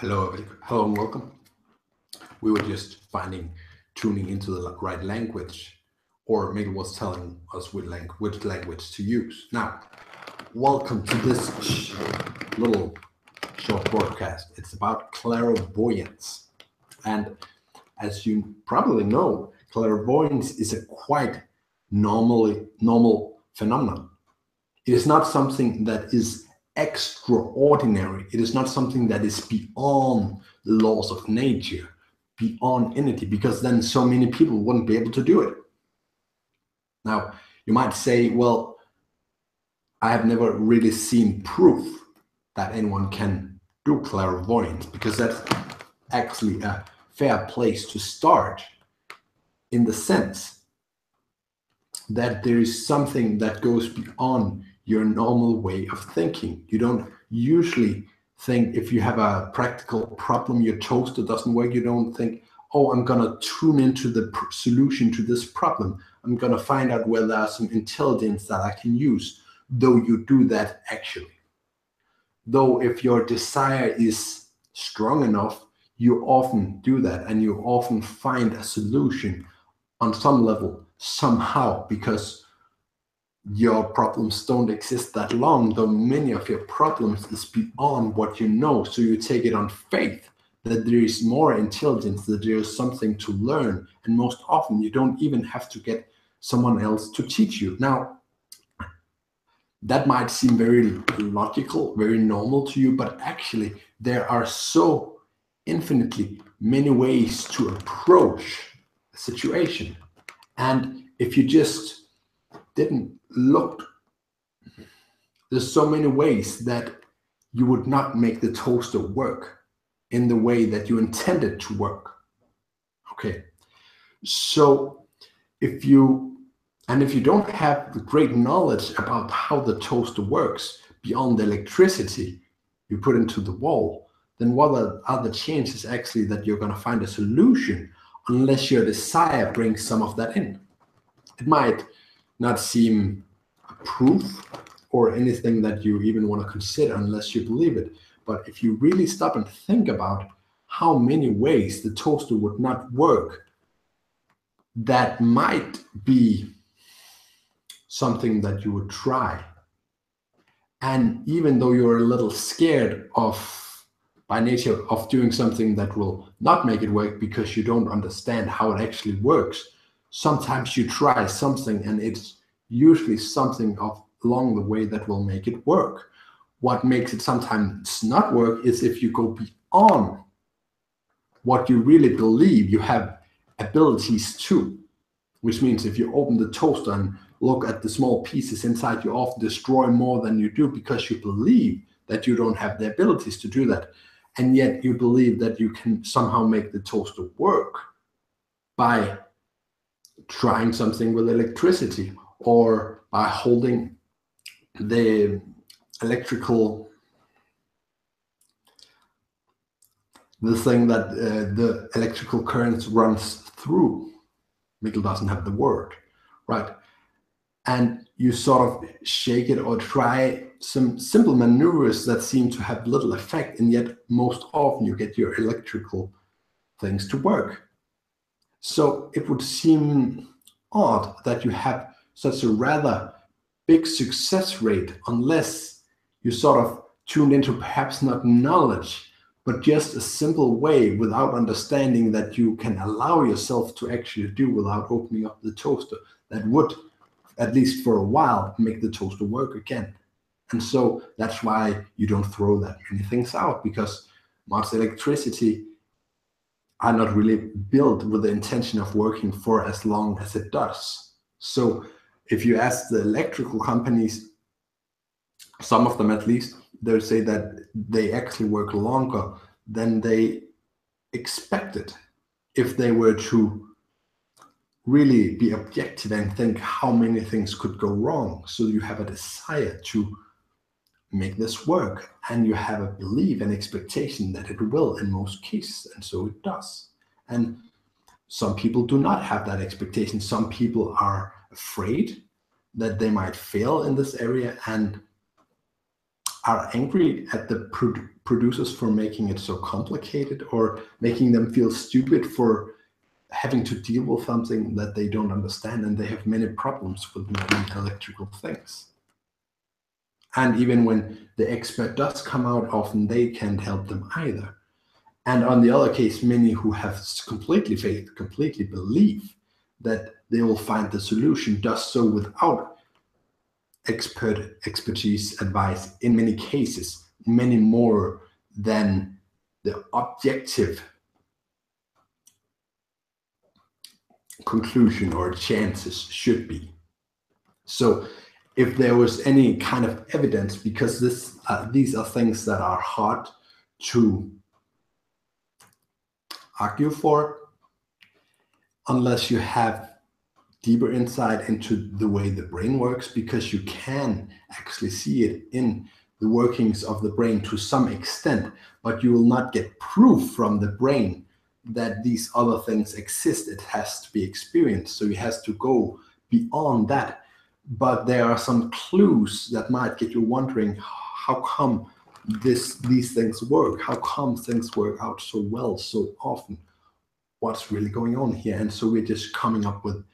Hello and welcome. We were just tuning into the right language, or maybe was telling us which language to use. Now, welcome to this little short broadcast. It's about clairvoyance. And as you probably know, clairvoyance is a quite normal phenomenon. It is not something that is extraordinary. It is not something that is beyond the laws of nature, beyond entity, because then so many people wouldn't be able to do it. Now, you might say, well, I have never really seen proof that anyone can do clairvoyance, because that's actually a fair place to start, in the sense that there is something that goes beyond your normal way of thinking. You don't usually think, if you have a practical problem, your toaster doesn't work, you don't think, oh, I'm gonna tune into the solution to this problem. I'm gonna find out whether there's some intelligence that I can use, though you do that actually. Though if your desire is strong enough, you often do that, and you often find a solution on some level, somehow, because your problems don't exist that long, though many of your problems is beyond what you know. So you take it on faith that there is more intelligence, that there is something to learn. And most often you don't even have to get someone else to teach you. Now, that might seem very logical, very normal to you, but actually there are so infinitely many ways to approach a situation. And if you just didn't look, there's so many ways that you would not make the toaster work in the way that you intended to work. Okay, so if you don't have the great knowledge about how the toaster works beyond the electricity you put into the wall, then what are the chances actually that you're going to find a solution, unless your desire brings some of that in? It might not seem a proof or anything that you even want to consider unless you believe it. But if you really stop and think about how many ways the toaster would not work, that might be something that you would try. And even though you're a little scared of, by nature, of doing something that will not make it work because you don't understand how it actually works, sometimes you try something and it's usually something along the way that will make it work. What makes it sometimes not work is if you go beyond what you really believe you have abilities to, which means if you open the toaster and look at the small pieces inside, you often destroy more than you do, because you believe that you don't have the abilities to do that. And yet you believe that you can somehow make the toaster work by trying something with electricity, or by holding the thing that the electrical currents runs through. Mikkel doesn't have the word, right? And you sort of shake it or try some simple maneuvers that seem to have little effect, and yet most often you get your electrical things to work. So it would seem odd that you have such a rather big success rate, unless you sort of tuned into perhaps not knowledge, but just a simple way without understanding that you can allow yourself to actually do without opening up the toaster, that would, at least for a while, make the toaster work again. And so that's why you don't throw that many things out, because most electricity are not really built with the intention of working for as long as it does. So if you ask the electrical companies, some of them at least, they'll say that they actually work longer than they expected, if they were to really be objective and think how many things could go wrong. So you have a desire to make this work, and you have a belief and expectation that it will in most cases, and so it does. And some people do not have that expectation. Some people are afraid that they might fail in this area and are angry at the producers for making it so complicated, or making them feel stupid for having to deal with something that they don't understand, and they have many problems with many electrical things. And even when the expert does come out, often they can't help them either. And on the other case, many who have completely faith, completely believe that they will find the solution, does so without expertise advice in many cases, many more than the objective conclusion or chances should be. So if there was any kind of evidence, because these are things that are hard to argue for unless you have deeper insight into the way the brain works, because you can actually see it in the workings of the brain to some extent, but you will not get proof from the brain that these other things exist. It has to be experienced, so it has to go beyond that. But there are some clues that might get you wondering, how come these things work? How come things work out so well so often? What's really going on here? And so we're just coming up with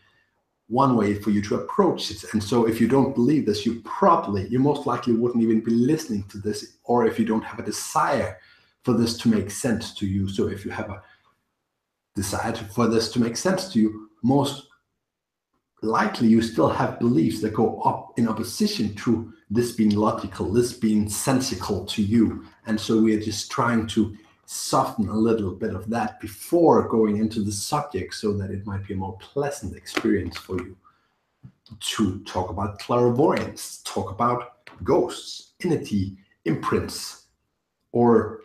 one way for you to approach it. And so if you don't believe this, you most likely wouldn't even be listening to this, or if you don't have a desire for this to make sense to you. So if you have a desire for this to make sense to you, most likely you still have beliefs that go up in opposition to this being logical, this being sensical to you. And so we are just trying to soften a little bit of that before going into the subject, so that it might be a more pleasant experience for you to talk about clairvoyance, talk about ghosts, entity, imprints, or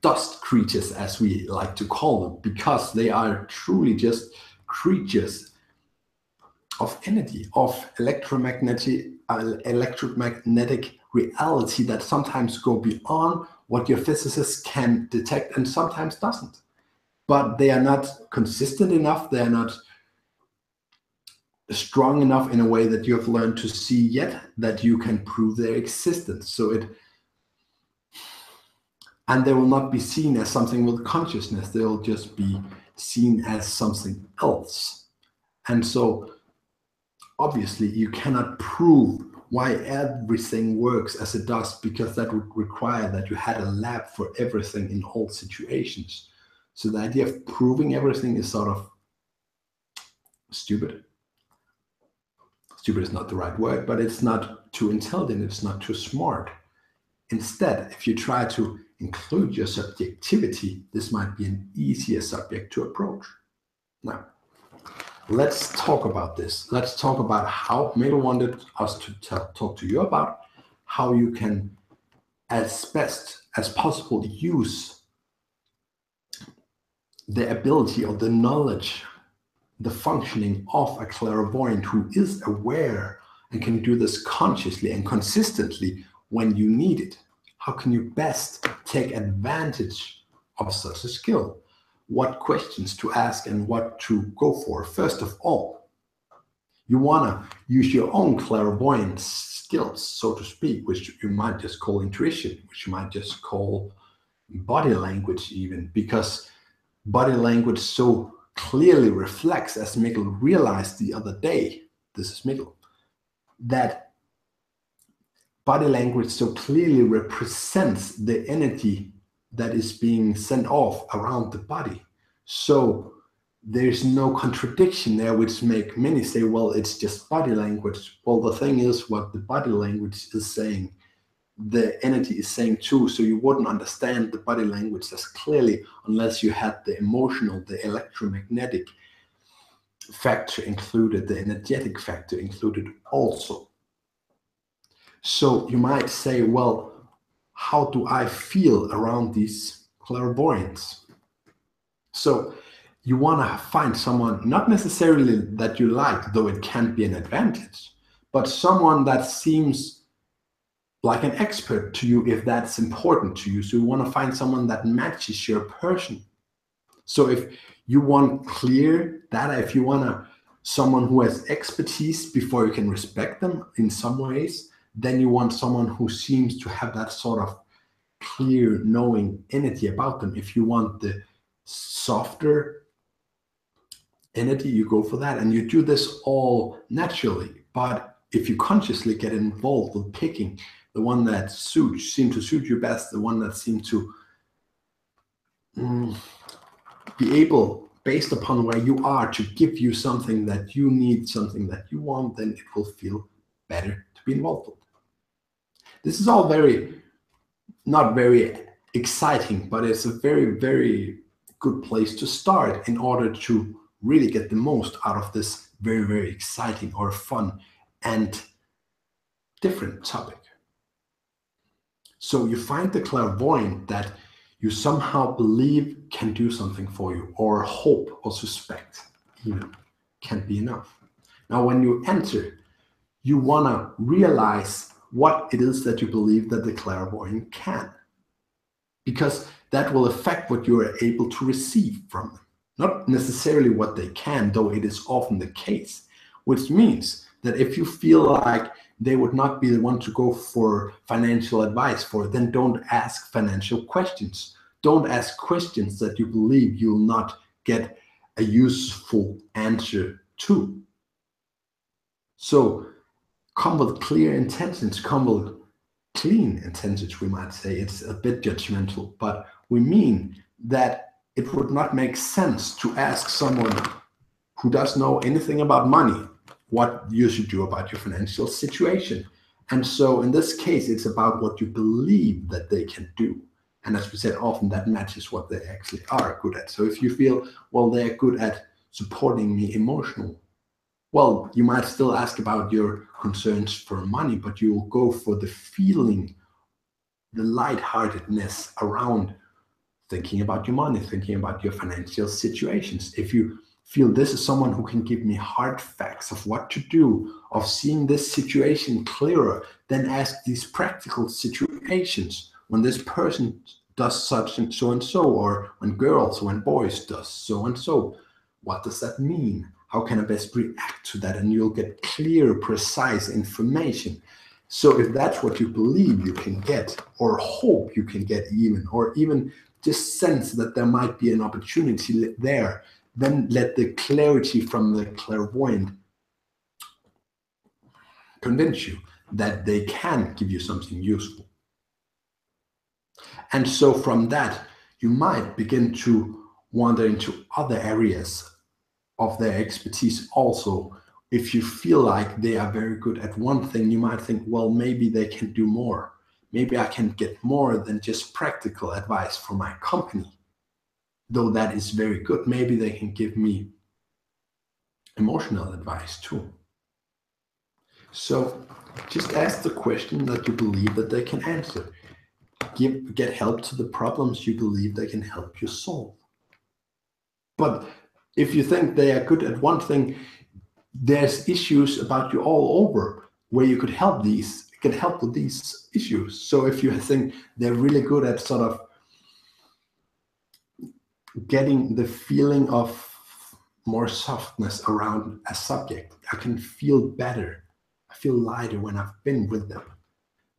dust creatures, as we like to call them, because they are truly just creatures of energy, of electromagnetic reality that sometimes go beyond what your physicists can detect and sometimes doesn't. But they are not consistent enough, they are not strong enough in a way that you have learned to see yet that you can prove their existence. And they will not be seen as something with consciousness, they'll just be seen as something else. And so obviously you cannot prove why everything works as it does, because that would require that you had a lab for everything in all situations. So the idea of proving everything is sort of stupid. Stupid is not the right word, but it's not too intelligent, it's not too smart. Instead, if you try to include your subjectivity, this might be an easier subject to approach. Now, let's talk about this. Let's talk about how Mabel wanted us to talk to you about how you can, as best as possible, use the ability or the knowledge, the functioning of a clairvoyant who is aware and can do this consciously and consistently when you need it. How can you best take advantage of such a skill? What questions to ask and what to go for. First of all, you want to use your own clairvoyance skills, so to speak, which you might just call intuition, which you might just call body language even, because body language so clearly reflects, as Mikkel realized the other day, this is Mikkel, that body language so clearly represents the energy that is being sent off around the body. So there's no contradiction there, which make many say, well, it's just body language. Well, the thing is, what the body language is saying, the energy is saying too. So you wouldn't understand the body language as clearly unless you had the emotional, the electromagnetic factor included, the energetic factor included also. So you might say, well, how do I feel around these clairvoyants? So you want to find someone, not necessarily that you like, though it can be an advantage, but someone that seems like an expert to you if that's important to you. So you want to find someone that matches your person. So if you want clear data, if you want someone who has expertise before you can respect them in some ways, then you want someone who seems to have that sort of clear, knowing energy about them. If you want the softer energy, you go for that. And you do this all naturally. But if you consciously get involved with picking the one that seems to suit you best, the one that seems to be able, based upon where you are, to give you something that you need, something that you want, then it will feel better to be involved with. This is all not very exciting, but it's a very, very good place to start in order to really get the most out of this very, very exciting or fun and different topic. So you find the clairvoyant that you somehow believe can do something for you, or hope or suspect even can be enough. Now, when you enter, you want to realize what it is that you believe that the clairvoyant can, because that will affect what you are able to receive from them. Not necessarily what they can, though it is often the case, which means that if you feel like they would not be the one to go for financial advice for, then don't ask financial questions. Don't ask questions that you believe you'll not get a useful answer to. So come with clear intentions, come with clean intentions, we might say. It's a bit judgmental, but we mean that it would not make sense to ask someone who doesn't know anything about money what you should do about your financial situation. And so in this case, it's about what you believe that they can do. And as we said, often that matches what they actually are good at. So if you feel, well, they're good at supporting me emotionally, well, you might still ask about your concerns for money, but you will go for the feeling, the lightheartedness around thinking about your money, thinking about your financial situations. If you feel this is someone who can give me hard facts of what to do, of seeing this situation clearer, then ask these practical situations. When this person does such and so, or when girls, when boys does so and so, what does that mean? How can I best react to that? And you'll get clear, precise information. So if that's what you believe you can get, or hope you can get even, or even just sense that there might be an opportunity there, then let the clarity from the clairvoyant convince you that they can give you something useful. And so from that, you might begin to wander into other areas of their expertise also. If you feel like they are very good at one thing, you might think, well, maybe they can do more. Maybe I can get more than just practical advice for my company. Though that is very good, maybe they can give me emotional advice too. So just ask the question that you believe that they can answer. Get help to the problems you believe they can help you solve. But if you think they are good at one thing, there's issues about you all over where you could help with these issues. So if you think they're really good at sort of getting the feeling of more softness around a subject, I can feel better, I feel lighter when I've been with them,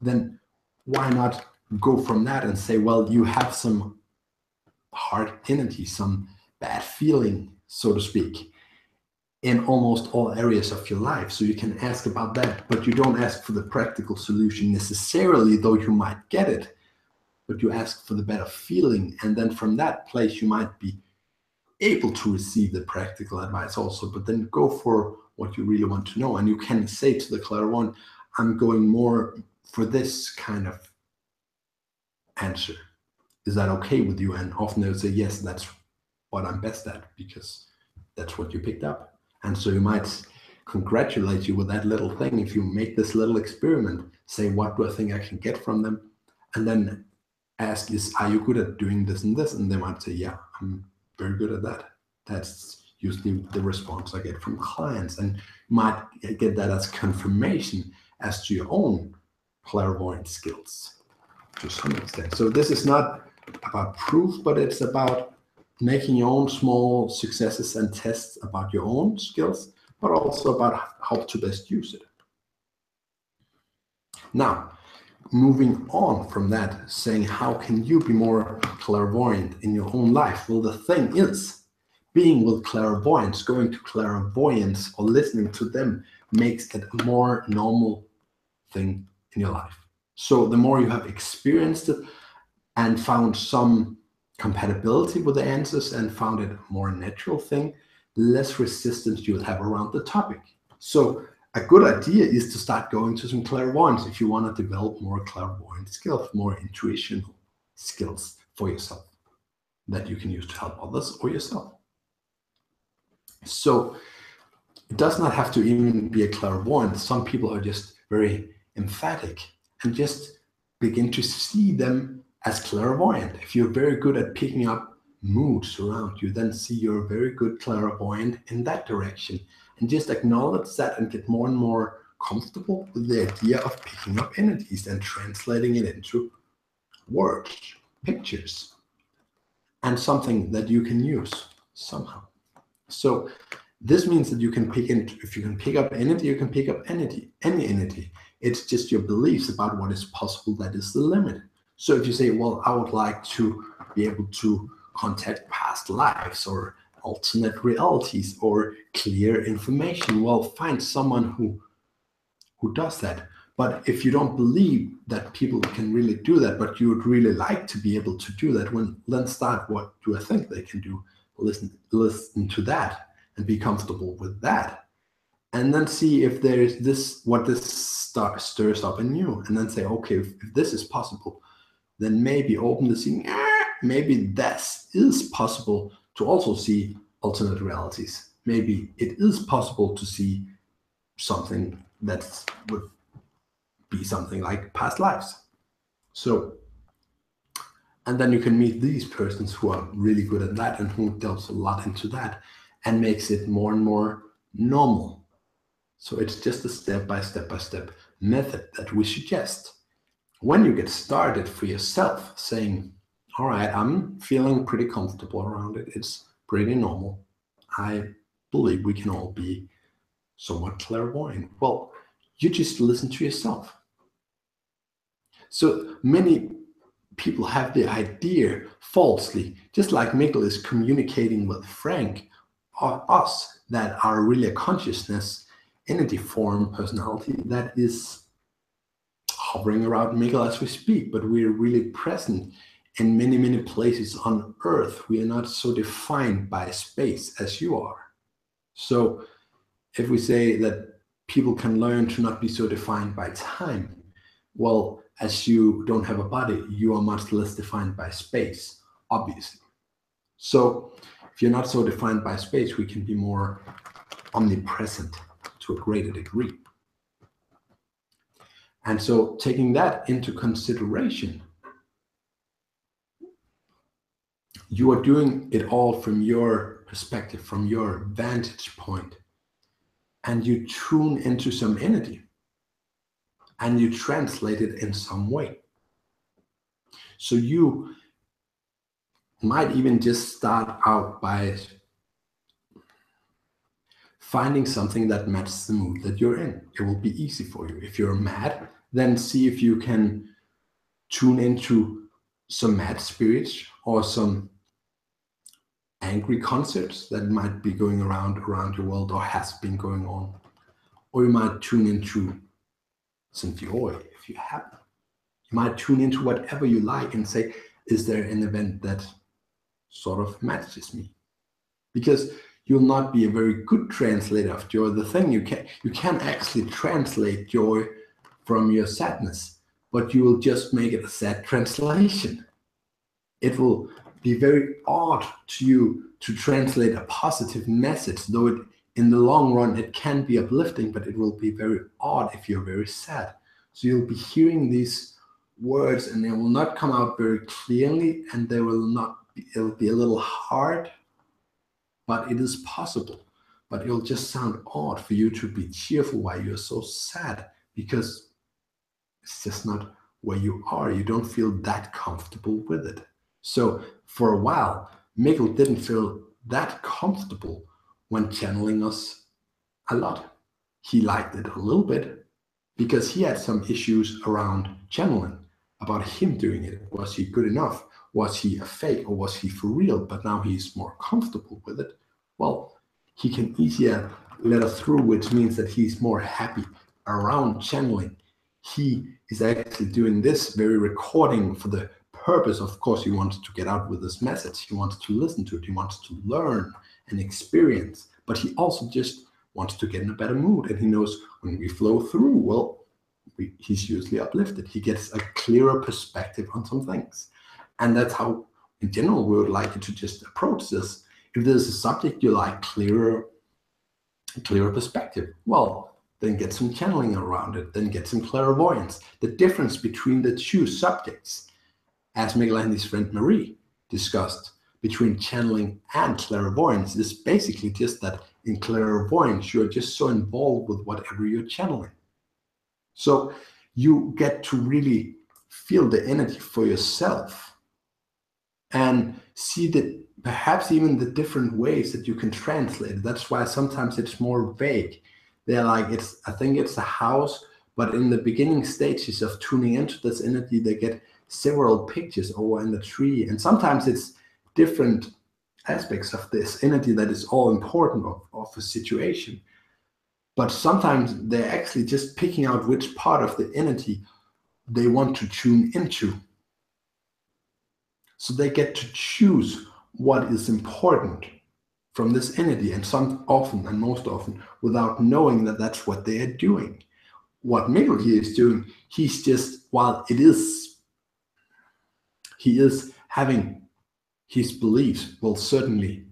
then why not go from that and say, well, you have some hard energy, some bad feeling, so to speak, in almost all areas of your life. So you can ask about that, but you don't ask for the practical solution necessarily, though you might get it, but you ask for the better feeling. And then from that place, you might be able to receive the practical advice also, but then go for what you really want to know. And you can say to the clairvoyant, I'm going more for this kind of answer. Is that okay with you? And often they'll say, yes, that's what I'm best at, because that's what you picked up. And so you might congratulate you with that little thing. If you make this little experiment, say, what do I think I can get from them? And then ask, are you good at doing this and this? And they might say, yeah, I'm very good at that. That's usually the response I get from clients. And you might get that as confirmation as to your own clairvoyant skills to some extent. So this is not about proof, but it's about making your own small successes and tests about your own skills, but also about how to best use it. Now, moving on from that, saying, how can you be more clairvoyant in your own life? Well, the thing is, being with clairvoyance, going to clairvoyance or listening to them makes it a more normal thing in your life. So the more you have experienced it and found some compatibility with the answers and found it a more natural thing, less resistance you'll have around the topic. So a good idea is to start going to some clairvoyance if you want to develop more clairvoyant skills, more intuitional skills for yourself that you can use to help others or yourself. So it does not have to even be a clairvoyant. Some people are just very emphatic and just begin to see them as clairvoyant. If you're very good at picking up moods around you, then see you're very good clairvoyant in that direction. And just acknowledge that and get more and more comfortable with the idea of picking up energies and translating it into words, pictures, and something that you can use somehow. So this means that you can if you can pick up energy, you can pick up any energy. It's just your beliefs about what is possible that is the limit. So if you say, well, I would like to be able to contact past lives or alternate realities or clear information, well, find someone who does that. But if you don't believe that people can really do that, but you would really like to be able to do that, then start, what do I think they can do? Listen to that and be comfortable with that. And then see if there's what this stirs up in you. And then say, okay, if this is possible, then maybe open the scene. Maybe this is possible to also see alternate realities. Maybe it is possible to see something that would be something like past lives. So, and then you can meet these persons who are really good at that and who delves a lot into that and makes it more and more normal. So it's just a step-by-step method that we suggest. When you get started for yourself, saying, all right, I'm feeling pretty comfortable around it. It's pretty normal. I believe we can all be somewhat clairvoyant. Well, you just listen to yourself. So many people have the idea falsely, just like Mikkel is communicating with Frank or us, that are really a consciousness, energy form, personality that is hovering around Mikkel as we speak, but we're really present in many, many places on Earth. We are not so defined by space as you are. So if we say that people can learn to not be so defined by time, well, as you don't have a body, you are much less defined by space, obviously. So if you're not so defined by space, we can be more omnipresent to a greater degree. And so taking that into consideration, you are doing it all from your perspective, from your vantage point, and you tune into some energy and you translate it in some way. So you might even just start out by finding something that matches the mood that you're in. It will be easy for you. If you're mad, then see if you can tune into some mad spirits or some angry concerts that might be going around your world or has been going on. Or you might tune into some joy if you have. You might tune into whatever you like and say, is there an event that sort of matches me? Because you'll not be a very good translator of joy. The thing you can actually translate joy from your sadness, but you will just make it a sad translation. It will be very odd to you to translate a positive message, though in the long run it can be uplifting, but it will be very odd if you're very sad. So you'll be hearing these words and they will not come out very clearly, and they will not be, it'll be a little hard, but it is possible. But it'll just sound odd for you to be cheerful while you're so sad, because it's just not where you are. You don't feel that comfortable with it. So for a while, Mikkel didn't feel that comfortable when channeling us a lot. He liked it a little bit, because he had some issues around channeling, about him doing it. Was he good enough? Was he a fake, or was he for real? But now he's more comfortable with it. Well, he can easier let us through, which means that he's more happy around channeling. He is actually doing this very recording for the purpose. Of course, he wanted to get out with this message. He wanted to listen to it. He wanted to learn and experience. But he also just wants to get in a better mood. And he knows when we flow through, well, he's usually uplifted. He gets a clearer perspective on some things. And that's how, in general, we would like you to just approach this. If there's a subject you like, clearer perspective, well, then get some channeling around it, then get some clairvoyance. The difference between the two subjects, as Miguel and his friend Marie discussed, between channeling and clairvoyance is basically just that in clairvoyance, you're just so involved with whatever you're channeling. So you get to really feel the energy for yourself and see that perhaps even the different ways that you can translate it. That's why sometimes it's more vague. They're like, I think it's a house, but in the beginning stages of tuning into this energy, they get several pictures over in the tree. And sometimes it's different aspects of this energy that is all important of a situation. But sometimes they're actually just picking out which part of the energy they want to tune into. So they get to choose what is important from this energy, and most often without knowing that that's what they are doing. What Miguel here is doing, he's just, while he is having his beliefs will certainly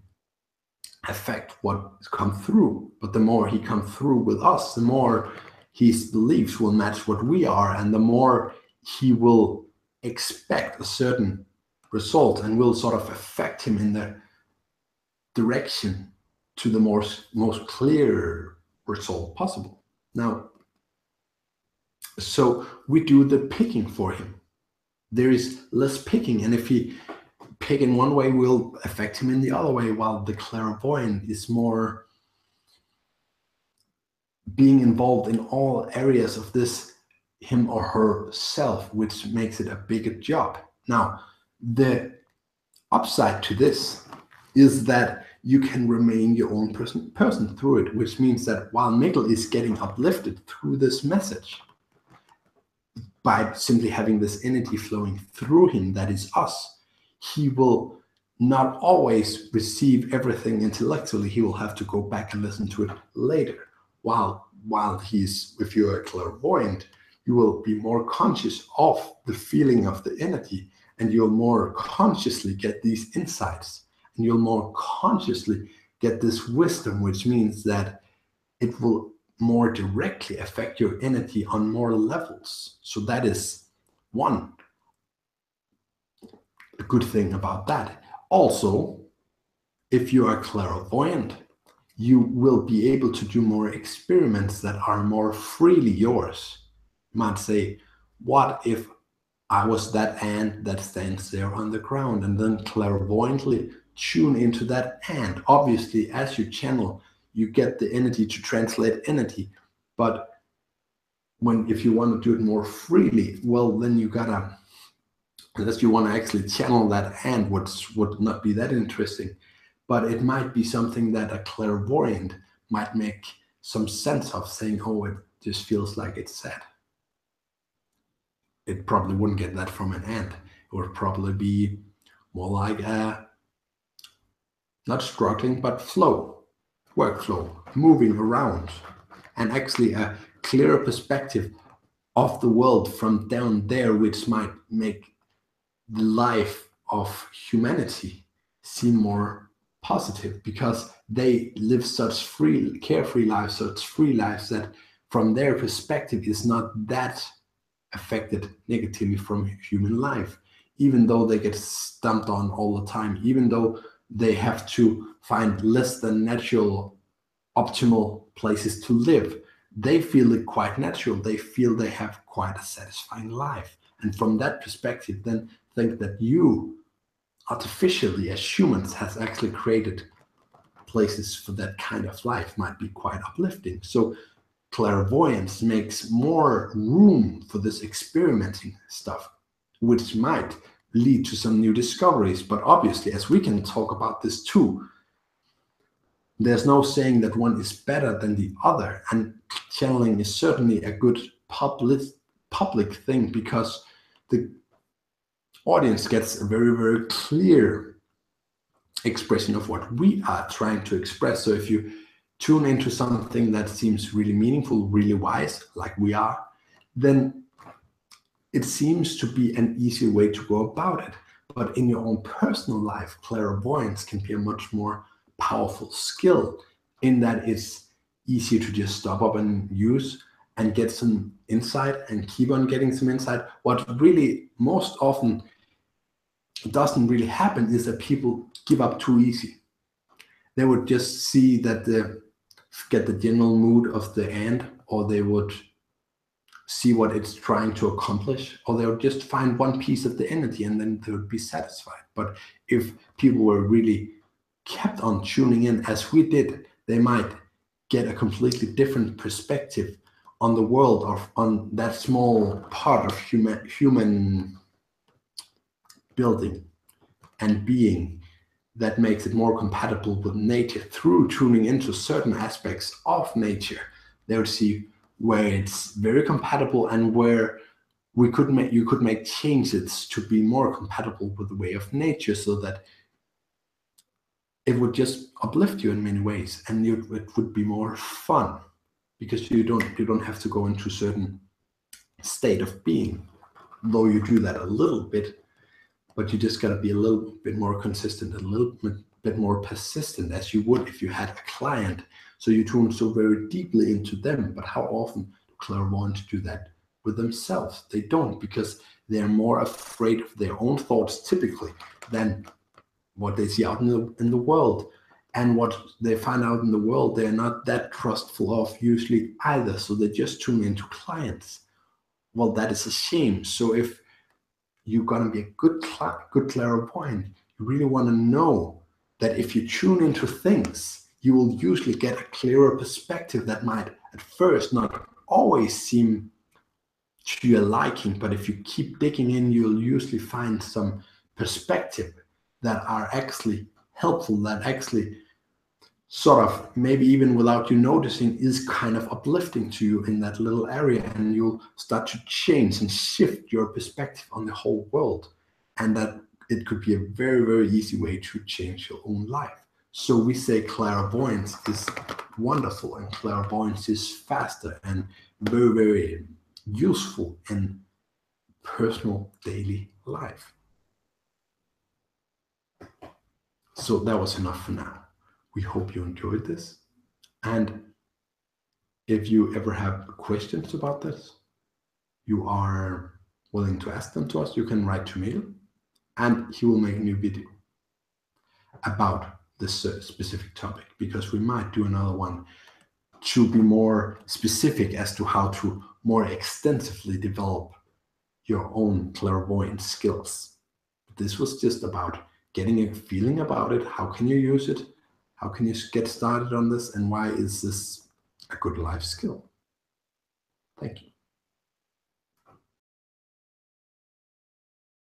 affect what comes through, but the more he comes through with us, the more his beliefs will match what we are, and the more he will expect a certain result and will sort of affect him in the direction to the most clear result possible. Now, so we do the picking for him. There is less picking, and if he pick in one way, will affect him in the other way, while the clairvoyant is more being involved in all areas of this him or herself, which makes it a bigger job. Now, the upside to this is that you can remain your own person through it, which means that while Miguel is getting uplifted through this message, by simply having this energy flowing through him, that is us, he will not always receive everything intellectually. He will have to go back and listen to it later. While if you're a clairvoyant, you will be more conscious of the feeling of the energy, and you'll more consciously get these insights, and you'll more consciously get this wisdom, which means that it will more directly affect your energy on more levels. So that is one good thing about that. Also, if you are clairvoyant, you will be able to do more experiments that are more freely yours. You might say, what if I was that ant that stands there on the ground, and then clairvoyantly tune into that ant. Obviously, as you channel, you get the energy to translate energy. But if you want to do it more freely, well, then you gotta, unless you want to actually channel that ant, which would not be that interesting. But it might be something that a clairvoyant might make some sense of, saying, oh, it just feels like it's sad. It probably wouldn't get that from an ant. It would probably be more like not struggling, but workflow, moving around, and actually a clearer perspective of the world from down there, which might make the life of humanity seem more positive, because they live such carefree lives, such free lives, that from their perspective is not that affected negatively from human life, even though they get stumped on all the time, even though they have to find less than natural optimal places to live. They feel it quite natural. They feel they have quite a satisfying life. And from that perspective, then think that you artificially as humans has actually created places for that kind of life might be quite uplifting. So clairvoyance makes more room for this experimenting stuff, which might lead to some new discoveries. But obviously, as we can talk about this too, there's no saying that one is better than the other. And channeling is certainly a good public thing, because the audience gets a very, very clear expression of what we are trying to express. So if you tune into something that seems really meaningful, really wise, like we are, then it seems to be an easy way to go about it. But in your own personal life, clairvoyance can be a much more powerful skill, in that it's easier to just stop up and use and get some insight and keep on getting some insight. What really most often doesn't really happen is that people give up too easy. They would just see that get the general mood of the end, or they would see what it's trying to accomplish, or they would just find one piece of the energy and then they would be satisfied. But if people were really kept on tuning in as we did, they might get a completely different perspective on the world, or on that small part of human building and being, that makes it more compatible with nature. Through tuning into certain aspects of nature, they would see where it's very compatible and where you could make changes to be more compatible with the way of nature, so that it would just uplift you in many ways, and it would be more fun, because you don't have to go into a certain state of being, though you do that a little bit, but you just got to be a little bit more consistent, a little bit more persistent, as you would if you had a client. So you tune so very deeply into them. But how often do clairvoyants do that with themselves? They don't, because they're more afraid of their own thoughts typically than what they see out in the world. And what they find out in the world, they're not that trustful of usually either. So they just tune into clients. Well, that is a shame. So if you're going to be a good clairvoyant, you really want to know that if you tune into things, you will usually get a clearer perspective that might at first not always seem to your liking, but if you keep digging in, you'll usually find some perspective that are actually helpful, that actually sort of, maybe even without you noticing, is kind of uplifting to you in that little area, and you'll start to change and shift your perspective on the whole world. And that it could be a very, very easy way to change your own life. So we say clairvoyance is wonderful, and clairvoyance is faster and very, very useful in personal daily life. So that was enough for now. We hope you enjoyed this. And if you ever have questions about this, you are willing to ask them to us, you can write to Mail, and he will make a new video about this specific topic, because we might do another one to be more specific as to how to more extensively develop your own clairvoyant skills. This was just about getting a feeling about it. How can you use it? How can you get started on this? And why is this a good life skill? Thank you.